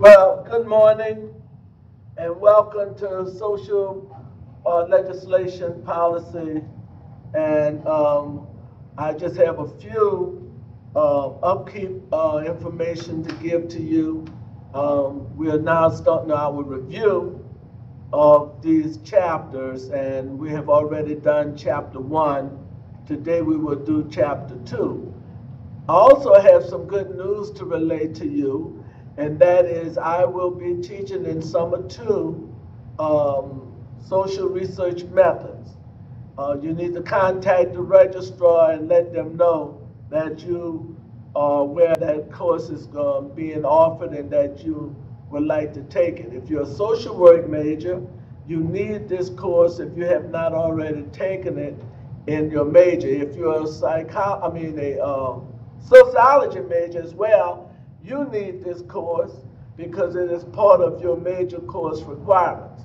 Well, good morning and welcome to social legislation policy. And I just have a few upkeep information to give to you. We are now starting our review of these chapters, and we have already done chapter 1. Today we will do chapter 2. I also have some good news to relate to you, and that is I will be teaching in summer 2 social research methods. You need to contact the registrar and let them know that you are aware that course is being offered and that you would like to take it. If you're a social work major, you need this course if you have not already taken it in your major. If you're a sociology major as well, you need this course because it is part of your major course requirements.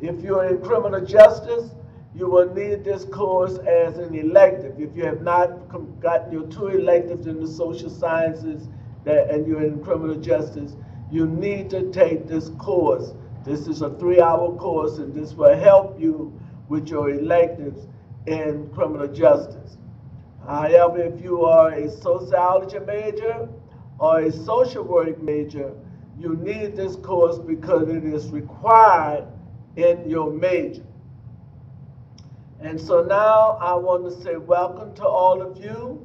If you're in criminal justice, you will need this course as an elective. If you have not gotten your 2 electives in the social sciences and you're in criminal justice, you need to take this course. This is a 3-hour course, and this will help you with your electives in criminal justice. However, if you are a sociology major or a social work major, you need this course because it is required in your major. And so now I want to say welcome to all of you,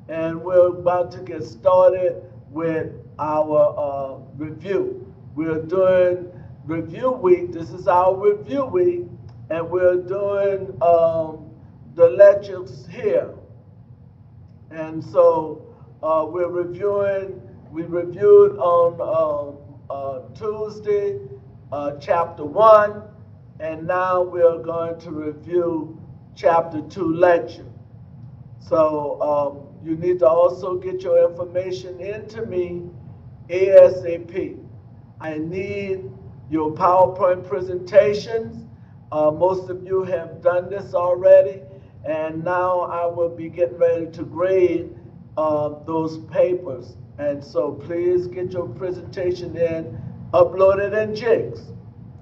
and we're about to get started with our review. We're doing review week. This is our review week, and we're doing the lectures here. And so we reviewed on Tuesday chapter 1, and now we're going to review chapter 2 lecture. So you need to also get your information into me ASAP. I need your PowerPoint presentations. Most of you have done this already, and now I will be getting ready to grade those papers. And so please get your presentation in, upload it in JIX.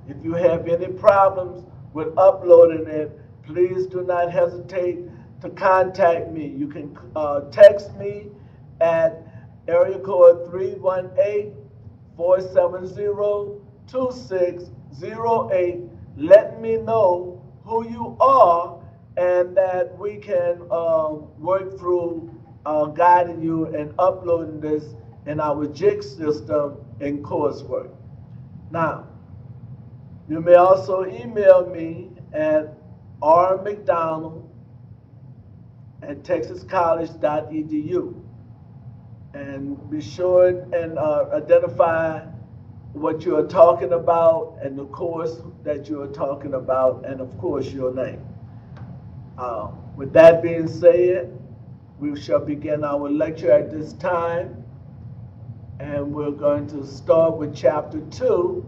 If you have any problems with uploading it, please do not hesitate to contact me. You can text me at area code 318-470-2608. Let me know who you are and that we can work through guiding you and uploading this in our JIX system in coursework. Now, you may also email me at rmcdonald@texascollege.edu, and be sure and identify what you are talking about and the course that you are talking about, and of course your name. With that being said, we shall begin our lecture at this time, and we're going to start with chapter 2,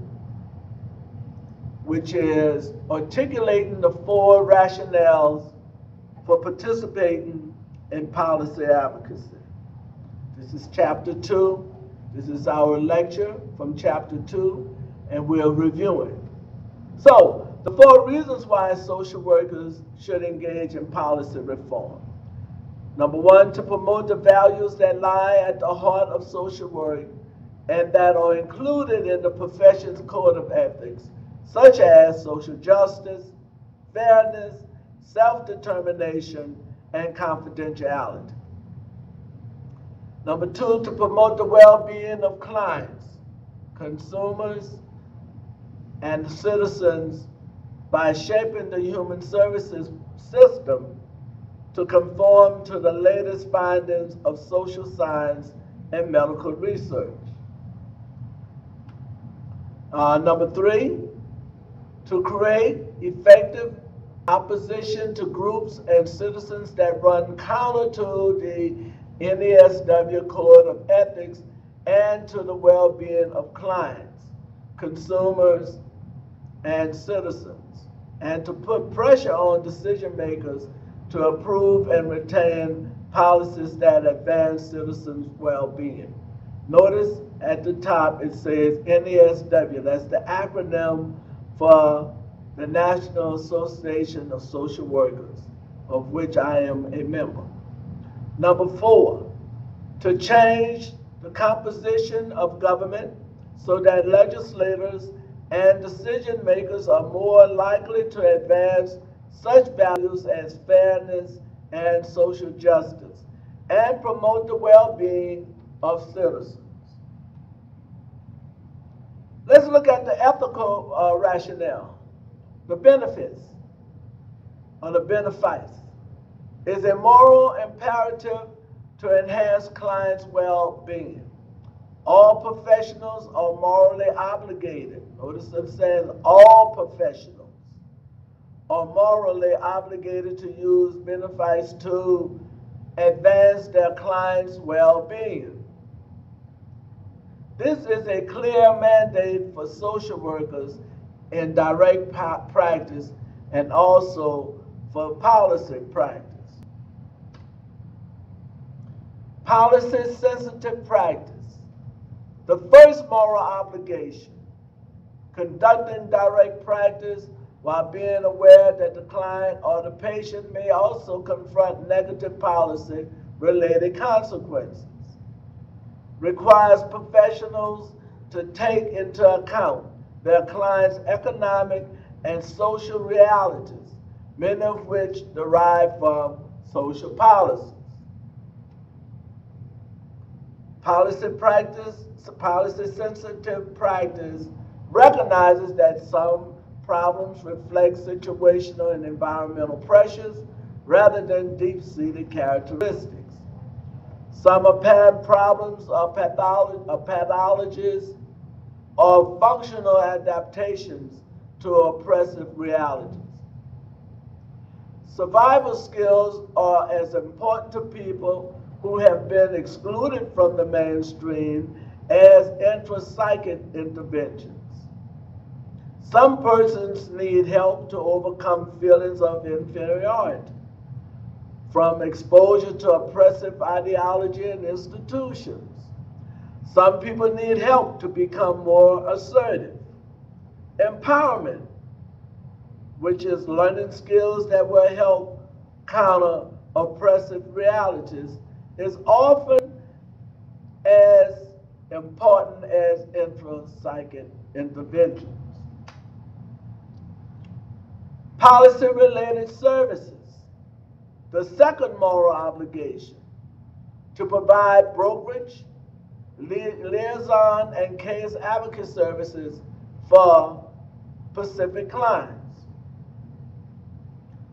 which is articulating the 4 rationales for participating in policy advocacy. This is chapter 2. This is our lecture from chapter 2, and we're reviewing. So, the 4 reasons why social workers should engage in policy reform. Number 1, to promote the values that lie at the heart of social work and that are included in the profession's code of ethics, such as social justice, fairness, self-determination, and confidentiality. Number 2, to promote the well-being of clients, consumers, and citizens by shaping the human services system to conform to the latest findings of social science and medical research. Number 3, to create effective opposition to groups and citizens that run counter to the NASW Code of Ethics and to the well-being of clients, consumers, and citizens, and to put pressure on decision makers to approve and retain policies that advance citizens' well-being. Notice at the top it says NASW. That's the acronym for the National Association of Social Workers, of which I am a member. Number 4, to change the composition of government so that legislators and decision makers are more likely to advance such values as fairness and social justice and promote the well-being of citizens. Let's look at the ethical rationale. The benefits or the benefice is a moral imperative to enhance clients' well-being. All professionals are morally obligated. Notice it says all professionals are morally obligated to use benefice to advance their clients' well-being. This is a clear mandate for social workers in direct practice and also for policy practice. Policy-sensitive practice. The first moral obligation, conducting direct practice while being aware that the client or the patient may also confront negative policy-related consequences, requires professionals to take into account their clients' economic and social realities, many of which derive from social policies. Policy-sensitive practice recognizes that some problems reflect situational and environmental pressures rather than deep-seated characteristics. Some apparent problems are pathologies or functional adaptations to oppressive realities. Survival skills are as important to people who have been excluded from the mainstream as intrapsychic interventions. Some persons need help to overcome feelings of inferiority from exposure to oppressive ideology and institutions. Some people need help to become more assertive. Empowerment, which is learning skills that will help counter oppressive realities, is often as important as intrapsychic interventions. Policy-related services. The second moral obligation, to provide brokerage, liaison, and case advocate services for specific clients.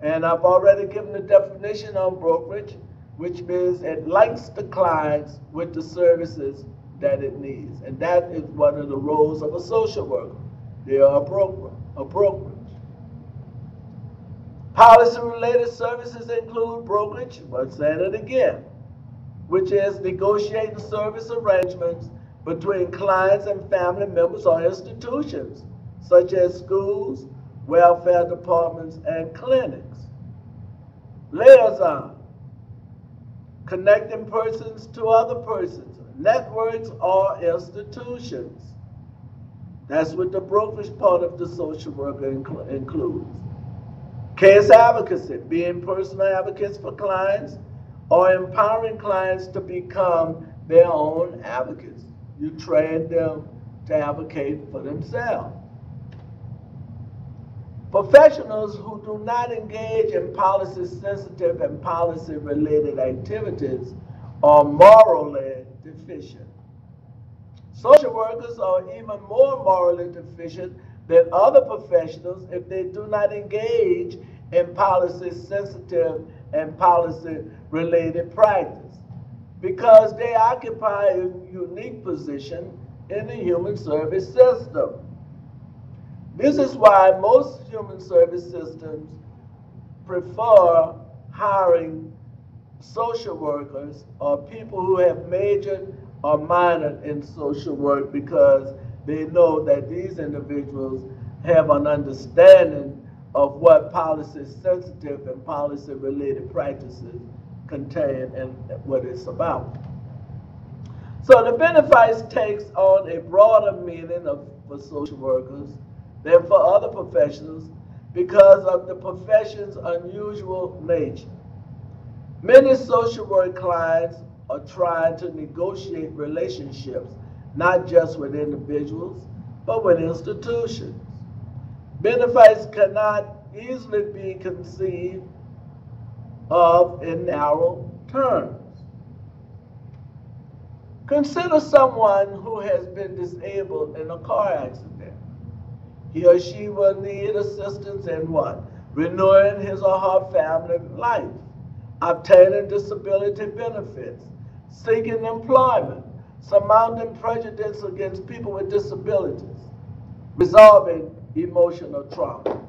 And I've already given the definition on brokerage, which means it links the clients with the services that it needs. And that is one of the roles of a social worker. They are a brokerage. Policy-related services include brokerage, I'm saying it again, which is negotiating service arrangements between clients and family members or institutions, such as schools, welfare departments, and clinics. Liaison, connecting persons to other persons, networks, or institutions. That's what the brokerage part of the social worker includes. Case advocacy, being personal advocates for clients or empowering clients to become their own advocates. You train them to advocate for themselves. Professionals who do not engage in policy-sensitive and policy-related activities are morally deficient. Social workers are even more morally deficient than other professionals if they do not engage in policy-sensitive and policy-related practice, because they occupy a unique position in the human service system. This is why most human service systems prefer hiring social workers or people who have majored or minored in social work, because they know that these individuals have an understanding of what policy-sensitive and policy-related practices contain and what it's about. So the benefice takes on a broader meaning for social workers than for other professionals because of the profession's unusual nature. Many social work clients are trying to negotiate relationships not just with individuals, but with institutions. Benefice cannot easily be conceived of in narrow terms. Consider someone who has been disabled in a car accident. He or she will need assistance in what? Renewing his or her family life, obtaining disability benefits, seeking employment, surmounting prejudice against people with disabilities, resolving emotional trauma.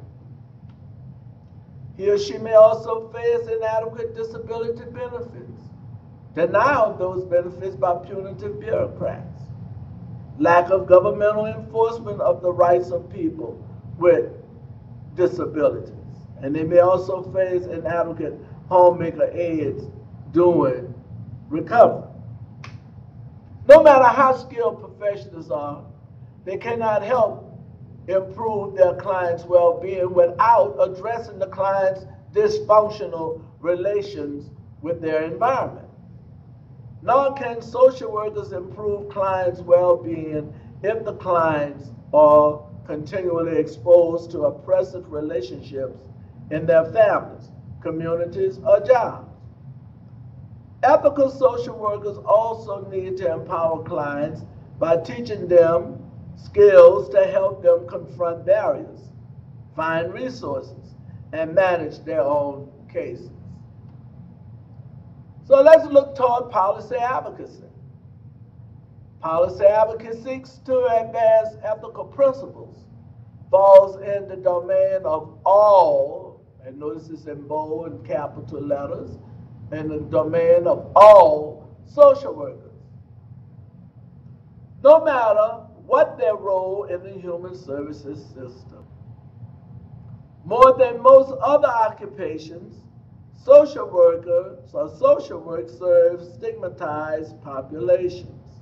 He or she may also face inadequate disability benefits, denial of those benefits by punitive bureaucrats, lack of governmental enforcement of the rights of people with disabilities, and they may also face inadequate homemaker aids during recovery. No matter how skilled professionals are, they cannot help improve their clients' well-being without addressing the client's dysfunctional relations with their environment. Nor can social workers improve clients' well-being if the clients are continually exposed to oppressive relationships in their families, communities, or jobs. Ethical social workers also need to empower clients by teaching them skills to help them confront barriers, find resources, and manage their own cases. So let's look toward policy advocacy. Policy advocacy seeks to advance ethical principles, falls in the domain of all, and notice it's in bold and capital letters, in the domain of all social workers, no matter what their role in the human services system. More than most other occupations, social workers or social work serves stigmatized populations.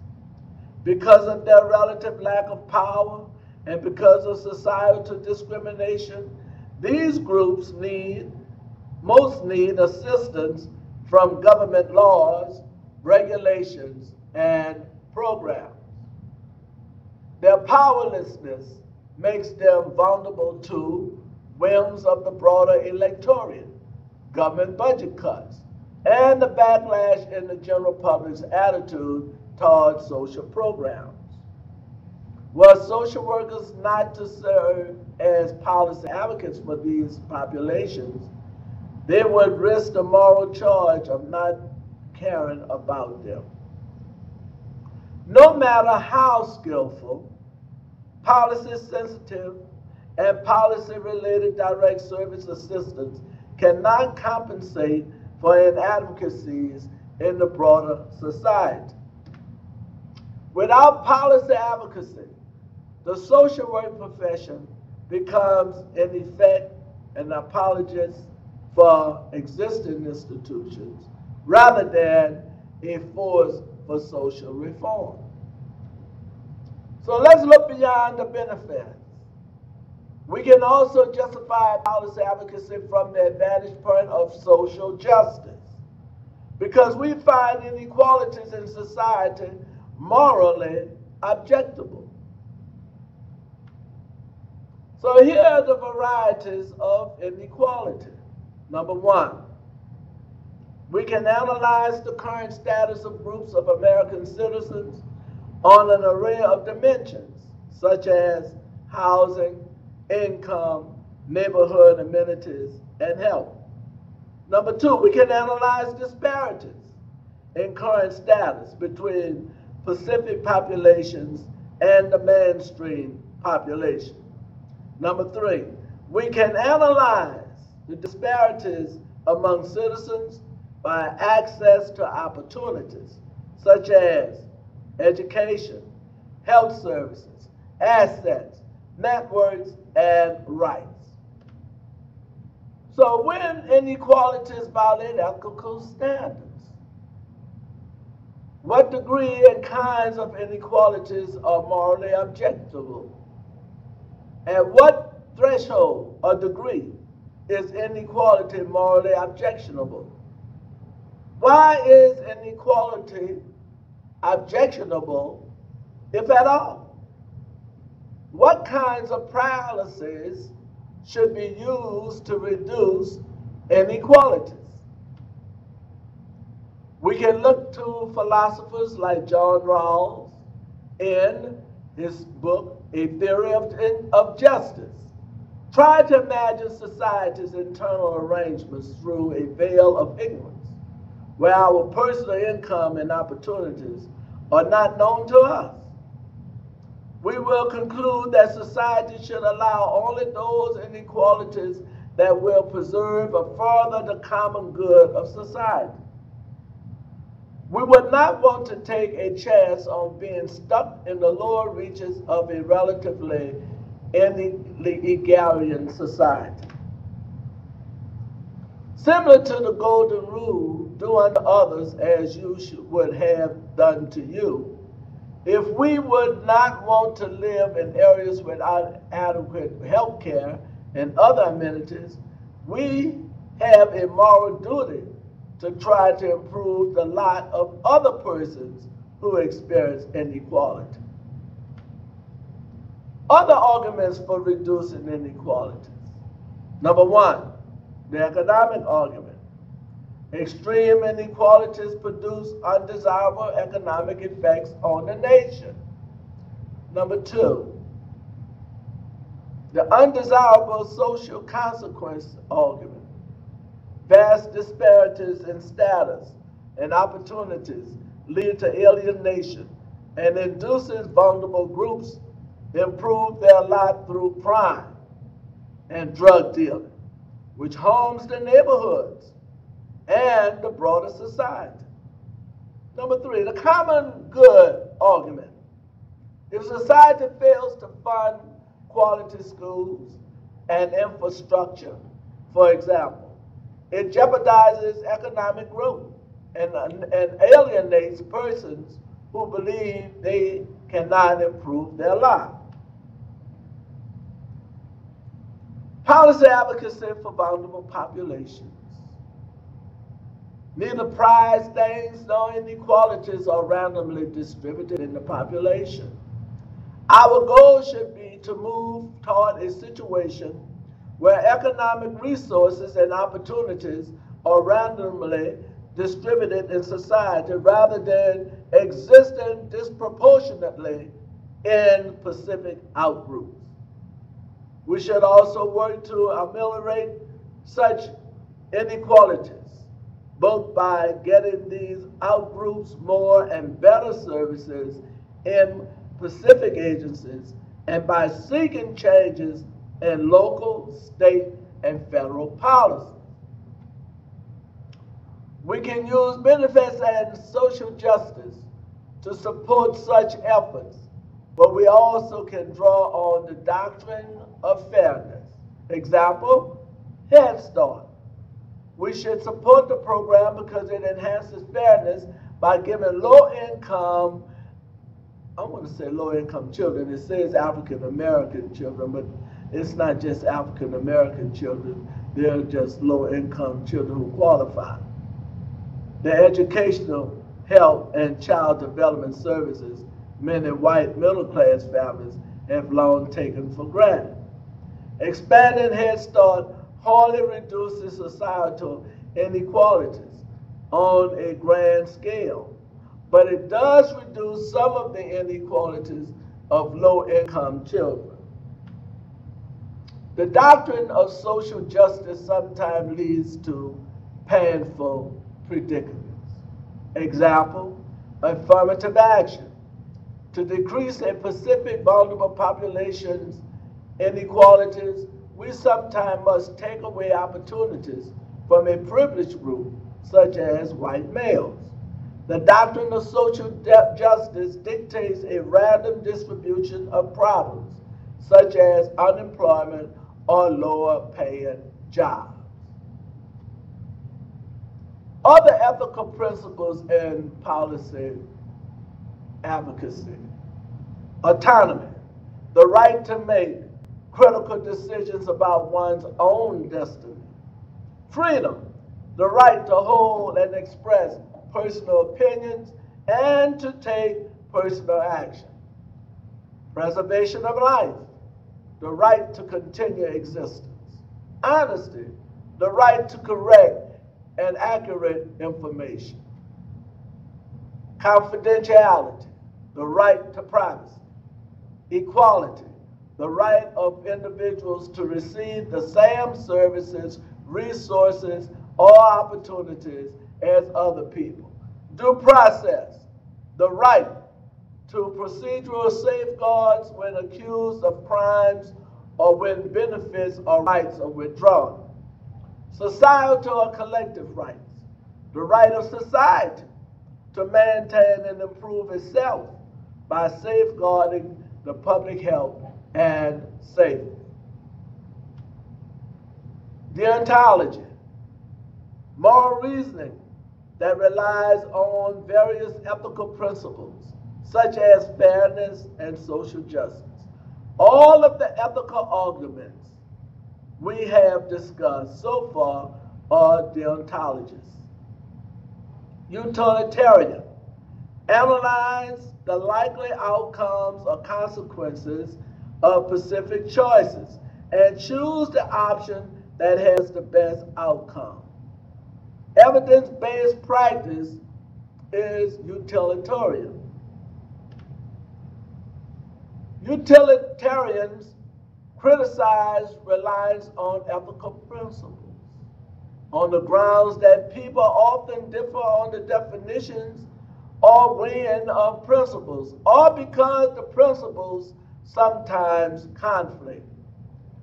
Because of their relative lack of power and because of societal discrimination, these groups most need assistance from government laws, regulations, and programs. Their powerlessness makes them vulnerable to whims of the broader electorate, government budget cuts, and the backlash in the general public's attitude toward social programs. Were social workers not to serve as policy advocates for these populations, they would risk the moral charge of not caring about them. No matter how skillful, policy-sensitive, and policy-related direct service assistance cannot compensate for inadequacies in the broader society. Without policy advocacy, the social work profession becomes, in effect, an apologist for existing institutions rather than a force for social reform. So let's look beyond the benefits. We can also justify policy advocacy from the vantage point of social justice, because we find inequalities in society morally objectable. So here are the varieties of inequality. Number one, we can analyze the current status of groups of American citizens on an array of dimensions, such as housing, income, neighborhood amenities, and health. Number two, we can analyze disparities in current status between Pacific populations and the mainstream population. Number three, we can analyze the disparities among citizens by access to opportunities such as education, health services, assets, networks, and rights. So when inequalities violate ethical standards, What degree and kinds of inequalities are morally objectionable? At what threshold or degree is inequality morally objectionable? Why is inequality objectionable, if at all? What kinds of policies should be used to reduce inequalities? We can look to philosophers like John Rawls in his book, A Theory of Justice. Try to imagine society's internal arrangements through a veil of ignorance, where our personal income and opportunities are not known to us. We will conclude that society should allow only those inequalities that will preserve or further the common good of society. We would not want to take a chance on being stuck in the lower reaches of a relatively egalitarian society. Similar to the golden rule, do unto others as you would have done to you. If we would not want to live in areas without adequate health care and other amenities, we have a moral duty to try to improve the lot of other persons who experience inequality. Other arguments for reducing inequalities. Number one, the economic argument. Extreme inequalities produce undesirable economic effects on the nation. Number two, the undesirable social consequence argument. Vast disparities in status and opportunities lead to alienation and induces vulnerable groups to improve their lot through crime and drug dealing, which harms the neighborhoods and the broader society. Number three, the common good argument. If society fails to fund quality schools and infrastructure, for example, it jeopardizes economic growth and alienates persons who believe they cannot improve their lives. Policy advocacy for vulnerable populations. Neither prize things nor inequalities are randomly distributed in the population. Our goal should be to move toward a situation where economic resources and opportunities are randomly distributed in society rather than existing disproportionately in specific outgroups. We should also work to ameliorate such inequalities, both by getting these outgroups more and better services in specific agencies and by seeking changes in local, state, and federal policy. We can use benefits and social justice to support such efforts, but we also can draw on the doctrine of fairness. Example, Head Start. We should support the program because it enhances fairness by giving low-income, I want to say low-income children. It says African-American children, but it's not just African-American children. They're just low-income children who qualify. The educational, health, and child development services many white middle-class families have long taken for granted. Expanding Head Start hardly reduces societal inequalities on a grand scale, but it does reduce some of the inequalities of low-income children. The doctrine of social justice sometimes leads to painful predicaments. Example, affirmative action. To decrease a specific vulnerable population's inequalities, we sometimes must take away opportunities from a privileged group, such as white males. The doctrine of social justice dictates a random distribution of problems, such as unemployment or lower paying jobs. Other ethical principles in policy advocacy: autonomy, the right to make critical decisions about one's own destiny; freedom, the right to hold and express personal opinions and to take personal action; preservation of life, the right to continue existence; honesty, the right to correct and accurate information; confidentiality, the right to privacy; equality, the right of individuals to receive the same services, resources, or opportunities as other people; due process, the right to procedural safeguards when accused of crimes or when benefits or rights are withdrawn; societal or collective rights, the right of society to maintain and improve itself by safeguarding the public health and safety. Deontology, moral reasoning that relies on various ethical principles such as fairness and social justice. All of the ethical arguments we have discussed so far are deontologies. Utilitarian, analyze the likely outcomes or consequences of specific choices and choose the option that has the best outcome. Evidence-based practice is utilitarian. Utilitarians criticize reliance on ethical principles on the grounds that people often differ on the definitions or weighing of principles, or because the principles sometimes conflict.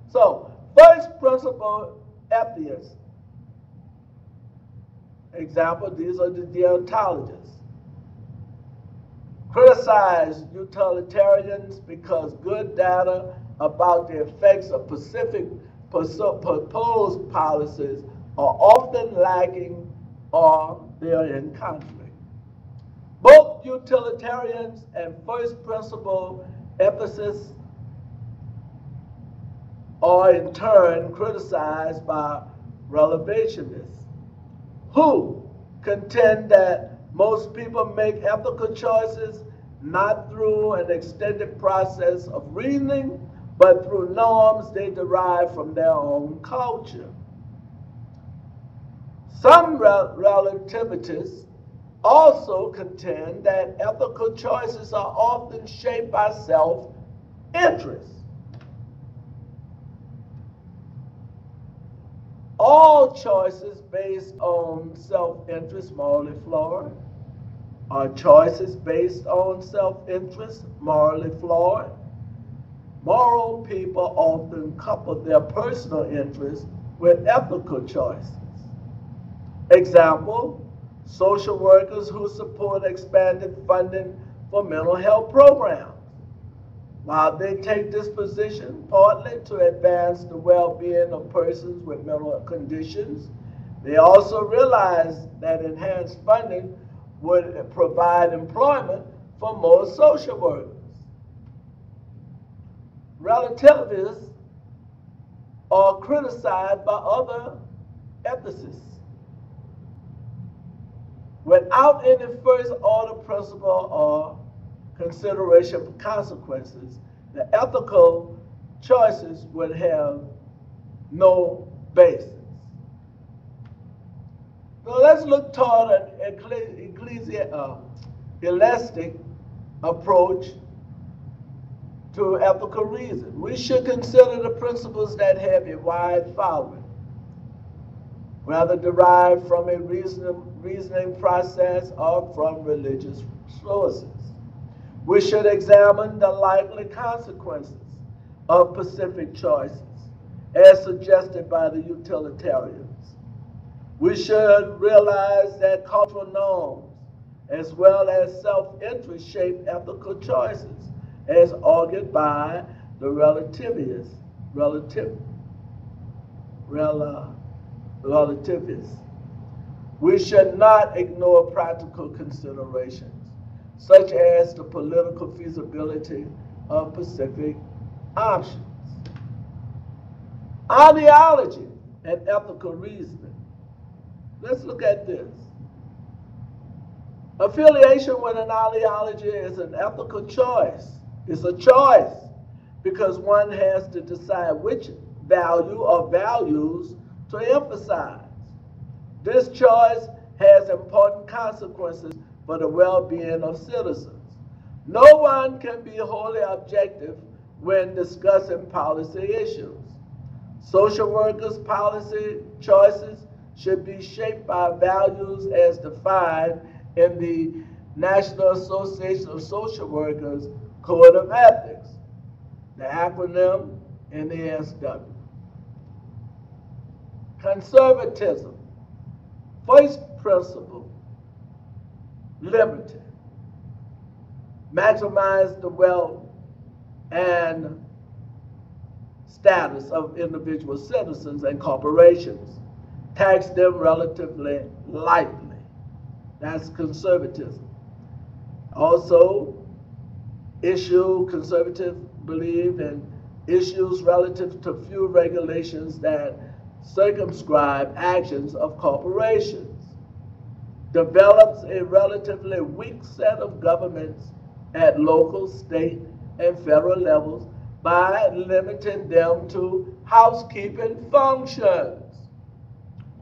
So, first principle, atheists. Example, these are the deontologists. Criticize utilitarians because good data about the effects of specific proposed policies are often lacking or they are in conflict. Both utilitarians and first principle emphasis are in turn criticized by relevationists, who contend that most people make ethical choices not through an extended process of reasoning, but through norms they derive from their own culture. Some relativists also contend that ethical choices are often shaped by self-interest. All choices based on self-interest morally flawed? Are choices based on self-interest morally flawed? Moral people often couple their personal interests with ethical choices. Example, social workers who support expanded funding for mental health programs. While they take this position partly to advance the well-being of persons with mental conditions, they also realize that enhanced funding would provide employment for more social workers. Relativists are criticized by other ethicists. Without any first-order principle or consideration for consequences, the ethical choices would have no basis. So let's look toward an elastic approach to ethical reason. We should consider the principles that have a wide following, whether derived from a reasoning process or from religious sources. We should examine the likely consequences of specific choices, as suggested by the utilitarians. We should realize that cultural norms, as well as self-interest, shape ethical choices, as argued by the relativists. We should not ignore practical considerations, such as the political feasibility of specific options. Ideology and ethical reasoning. Let's look at this. Affiliation with an ideology is an ethical choice. It's a choice because one has to decide which value or values to emphasize. This choice has important consequences for the well-being of citizens. No one can be wholly objective when discussing policy issues. Social workers' policy choices should be shaped by values as defined in the National Association of Social Workers Code of Ethics, the acronym NASW. Conservatism. First principle, liberty. Maximize the wealth and status of individual citizens and corporations. Tax them relatively lightly. That's conservatism. Also, conservatives believe in issues relative to few regulations that circumscribe actions of corporations. Develops a relatively weak set of governments at local, state, and federal levels by limiting them to housekeeping functions.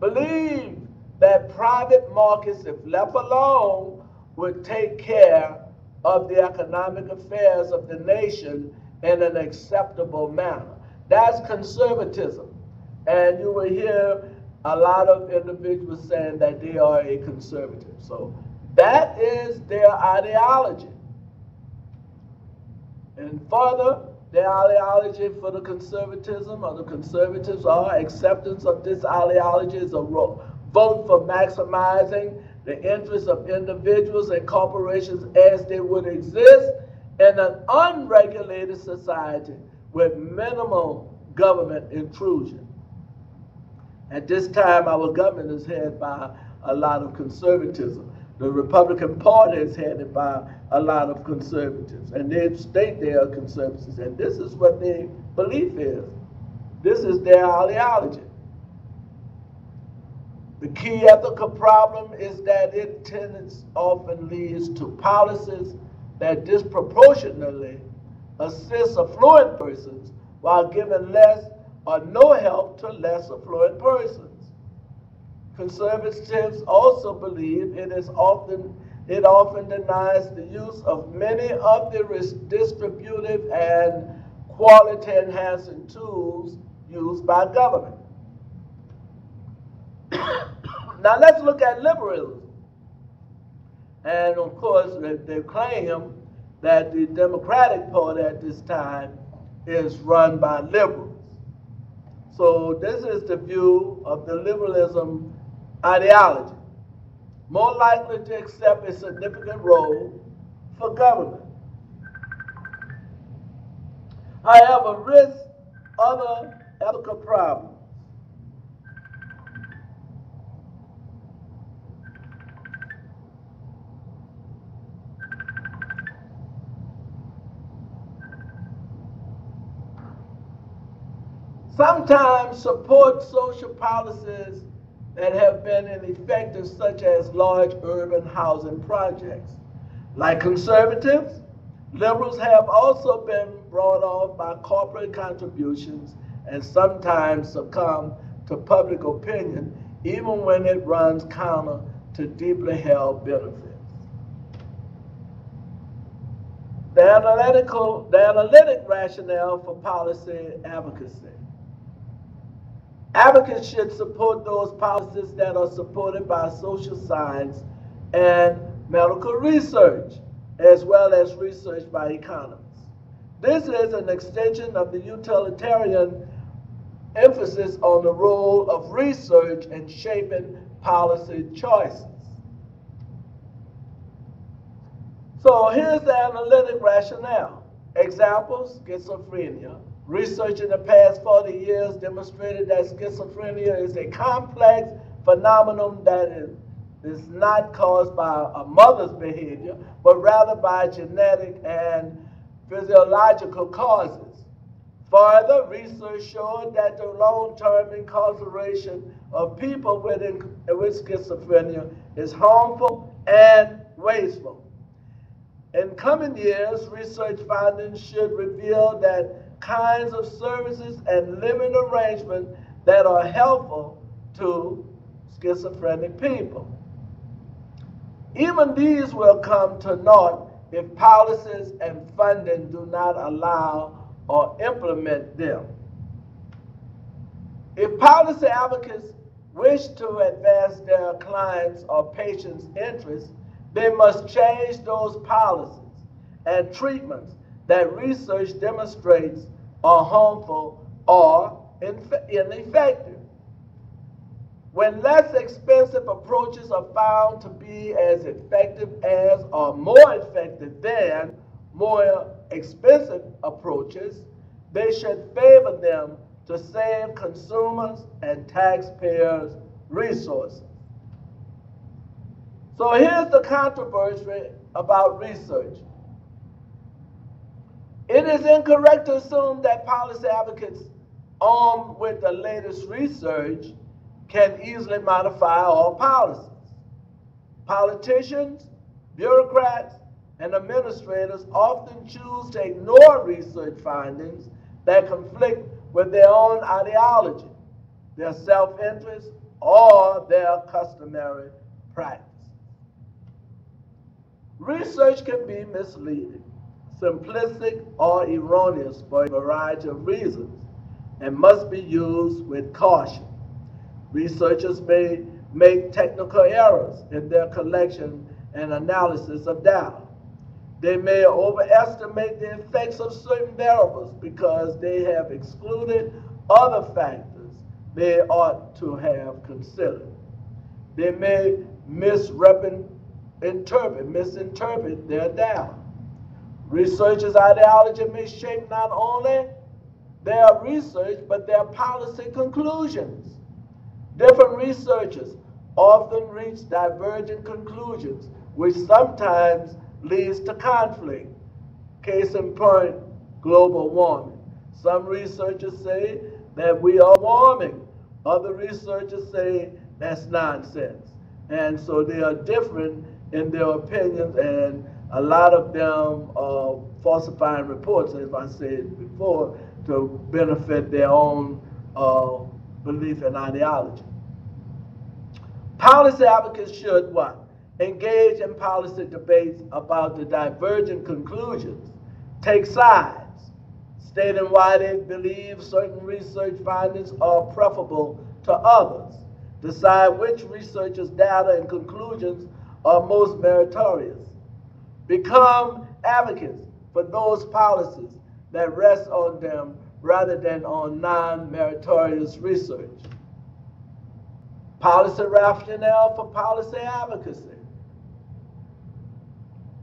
Believe that private markets, if left alone, would take care of the economic affairs of the nation in an acceptable manner. That's conservatism. And you will hear a lot of individuals saying that they are a conservative. So that is their ideology. And further, their ideology for the conservatism or the conservatives are acceptance of this ideology is a vote for maximizing the interests of individuals and corporations as they would exist in an unregulated society with minimal government intrusion. At this time, our government is headed by a lot of conservatism. The Republican Party is headed by a lot of conservatives, and they state they are conservatives, and this is what their belief is. This is their ideology. The key ethical problem is that its tenets often leads to policies that disproportionately assist affluent persons while giving less or no help to less affluent persons. Conservatives also believe it often denies the use of many of the distributive and quality-enhancing tools used by government. Now let's look at liberalism. And of course, they claim that the Democratic Party at this time is run by liberals. So this is the view of the liberalism ideology. More likely to accept a significant role for government. However, risks other ethical problems. Sometimes support social policies that have been ineffective, such as large urban housing projects. Like conservatives, liberals have also been brought off by corporate contributions and sometimes succumb to public opinion, even when it runs counter to deeply held benefits. The analytic rationale for policy advocacy. Advocates should support those policies that are supported by social science and medical research, as well as research by economists. This is an extension of the utilitarian emphasis on the role of research in shaping policy choices. So here's the analytic rationale. Examples: schizophrenia. Research in the past 40 years demonstrated that schizophrenia is a complex phenomenon that is not caused by a mother's behavior, but rather by genetic and physiological causes. Further, research showed that the long-term incarceration of people with schizophrenia is harmful and wasteful. In coming years, research findings should reveal that kinds of services and living arrangements that are helpful to schizophrenic people. Even these will come to naught if policies and funding do not allow or implement them. If policy advocates wish to advance their clients' or patients' interests, they must change those policies and treatments that research demonstrates are harmful or ineffective. When less expensive approaches are found to be as effective as or more effective than more expensive approaches, they should favor them to save consumers and taxpayers resources. So here's the controversy about research. It is incorrect to assume that policy advocates armed with the latest research can easily modify all policies. Politicians, bureaucrats, and administrators often choose to ignore research findings that conflict with their own ideology, their self-interest, or their customary practice. Research can be misleading, simplistic, or erroneous for a variety of reasons and must be used with caution. Researchers may make technical errors in their collection and analysis of data. They may overestimate the effects of certain variables because they have excluded other factors they ought to have considered. They may misinterpret their data. Researchers' ideology may shape not only their research, but their policy conclusions. Different researchers often reach divergent conclusions, which sometimes leads to conflict. Case in point, global warming. Some researchers say that we are warming. Other researchers say that's nonsense. And so they are different in their opinions, and a lot of them are falsifying reports, as I said before, to benefit their own belief and ideology. Policy advocates should what? Engage in policy debates about the divergent conclusions, take sides, stating why they believe certain research findings are preferable to others, decide which researchers' data and conclusions are most meritorious, become advocates for those policies that rest on them rather than on non-meritorious research. Policy rationale for policy advocacy.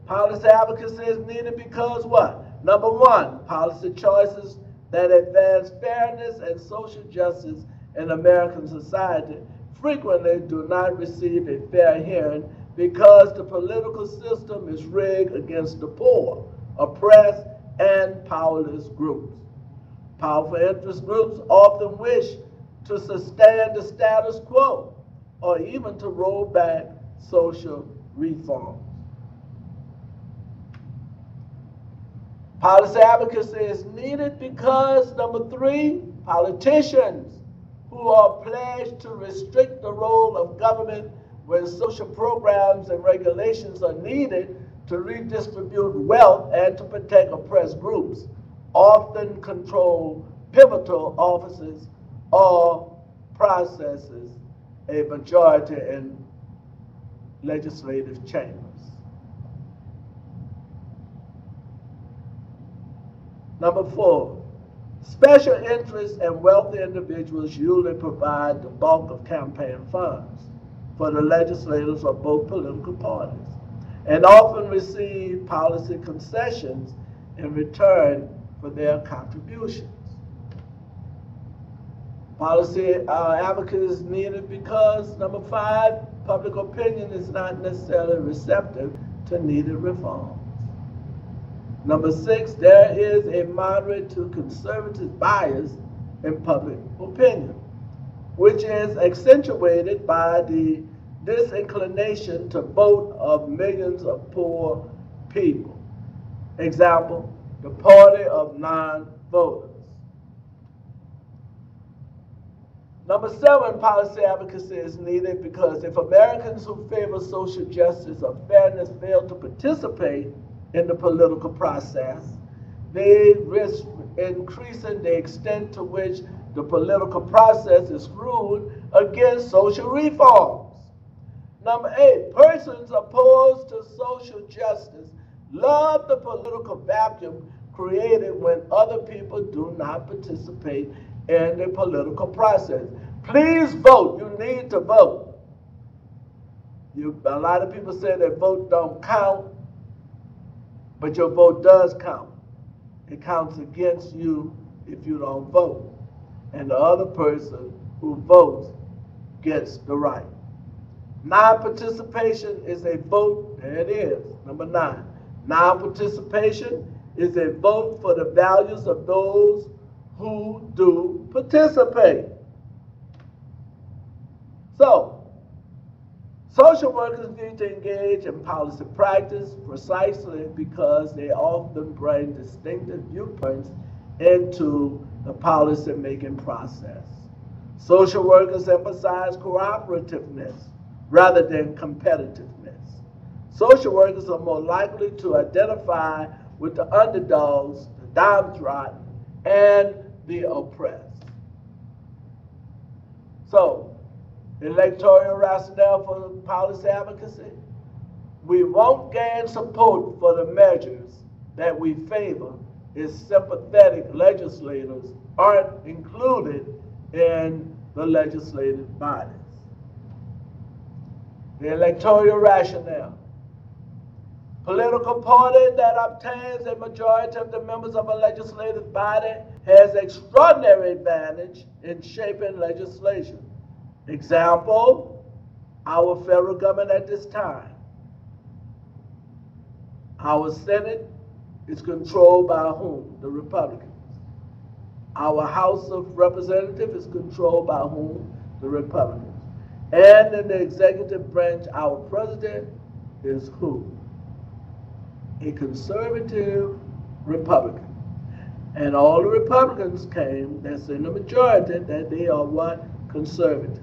Policy advocacy is needed because what? Number one, policy choices that advance fairness and social justice in American society frequently do not receive a fair hearing because the political system is rigged against the poor, oppressed, and powerless groups. Powerful interest groups often wish to sustain the status quo or even to roll back social reforms. Policy advocacy is needed because, number three, politicians who are pledged to restrict the role of government when social programs and regulations are needed to redistribute wealth and to protect oppressed groups often control pivotal offices or processes a majority in legislative chambers. Number four, special interests and wealthy individuals usually provide the bulk of campaign funds for the legislators of both political parties and often receive policy concessions in return for their contributions. Policy advocacy is needed because, number five, public opinion is not necessarily receptive to needed reforms. Number 6, there is a moderate to conservative bias in public opinion, which is accentuated by the disinclination to vote of millions of poor people. Example, the party of non-voters. Number 7, policy advocacy is needed because if Americans who favor social justice or fairness fail to participate in the political process, they risk increasing the extent to which the political process is screwed against social reforms. Number 8, persons opposed to social justice love the political vacuum created when other people do not participate in the political process. Please vote. You need to vote. A lot of people say their vote don't count, but your vote does count. It counts against you if you don't vote. And the other person who votes gets the right. Non-participation is a vote. There it is. Number 9. Non-participation is a vote for the values of those who do participate. So, social workers need to engage in policy practice precisely because they often bring distinctive viewpoints into the policy-making process. Social workers emphasize cooperativeness rather than competitiveness. Social workers are more likely to identify with the underdogs, the downtrodden, and the oppressed. So, electoral rationale for policy advocacy. We won't gain support for the measures that we favor if sympathetic legislators aren't included in the legislative bodies. The electoral rationale. Political party that obtains a majority of the members of a legislative body has extraordinary advantage in shaping legislation. Example, our federal government at this time. Our Senate is controlled by whom? The Republicans. Our House of Representatives is controlled by whom? The Republicans. And in the executive branch, our president is who? A conservative Republican. And all the Republicans came, that's in the majority, that they are what? Conservative.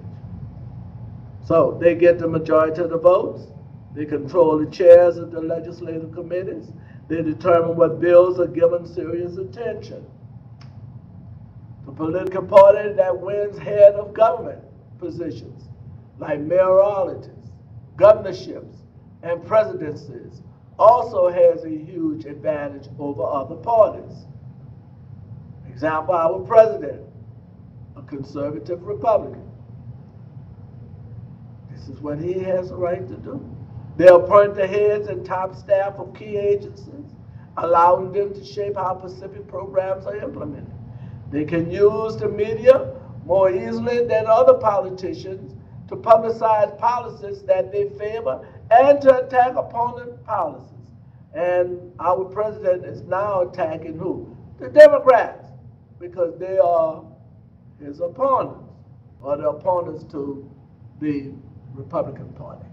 So they get the majority of the votes. They control the chairs of the legislative committees. They determine what bills are given serious attention. The political party that wins head of government positions, like mayoralties, governorships, and presidencies, also has a huge advantage over other parties. Example, our president, a conservative Republican. This is what he has a right to do. They appoint the heads and top staff of key agencies, allowing them to shape how Pacific programs are implemented. They can use the media more easily than other politicians to publicize policies that they favor and to attack opponent policies. And our president is now attacking who? The Democrats, because they are his opponents, or the opponents to the Republican Party.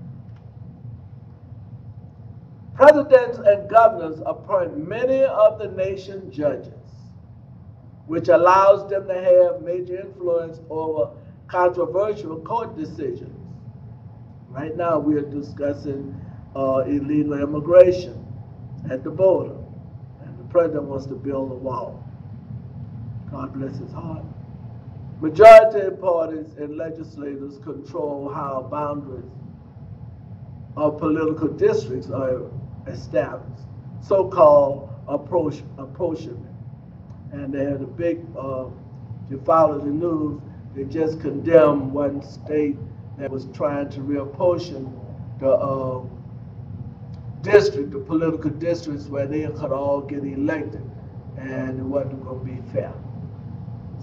Presidents and governors appoint many of the nation's judges, which allows them to have major influence over controversial court decisions. Right now we are discussing illegal immigration at the border, and the president wants to build a wall. God bless his heart. Majority parties and legislators control how boundaries of political districts are established, so-called apportionment. And they had a big, if you follow the news, they just condemned one state that was trying to reapportion the district, the political districts where they could all get elected, and it wasn't going to be fair.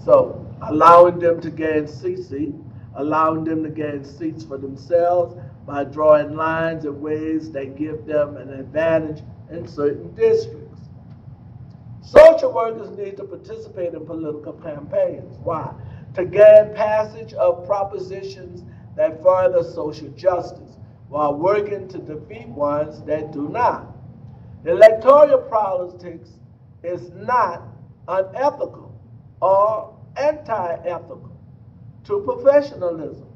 So allowing them to gain seats, allowing them to gain seats for themselves by drawing lines in ways that give them an advantage in certain districts. Social workers need to participate in political campaigns. Why? To gain passage of propositions that further social justice while working to defeat ones that do not. Electoral politics is not unethical or anti-ethical to professionalism.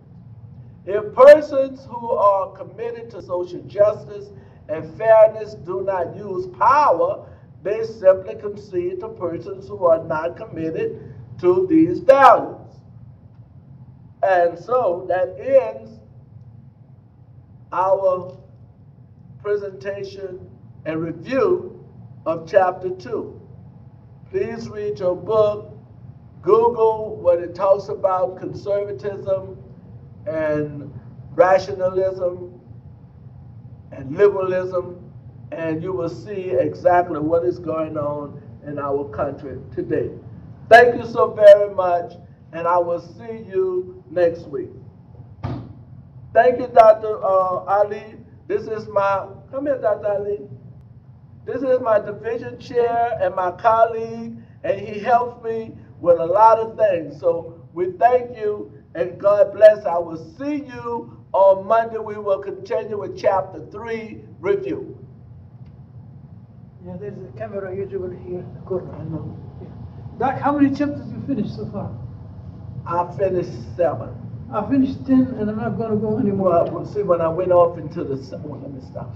If persons who are committed to social justice and fairness do not use power, they simply concede to persons who are not committed to these values. And so that ends our presentation and review of chapter 2. Please read your book, Google what it talks about conservatism and rationalism and liberalism, and you will see exactly what is going on in our country today. Thank you so very much, and I will see you next week. Thank you, Dr. Ali. This is my, come here, Dr. Ali. This is my division chair and my colleague, and he helps me with a lot of things. So we thank you, and God bless. I will see you on Monday. We will continue with chapter 3 review. Yeah, there's a camera usually here in the corner. I know. Yeah. Doc, how many chapters you finished so far? I finished 7. I finished 10, and I'm not going to go anymore. Well, we'll see when I went off into the, let me stop.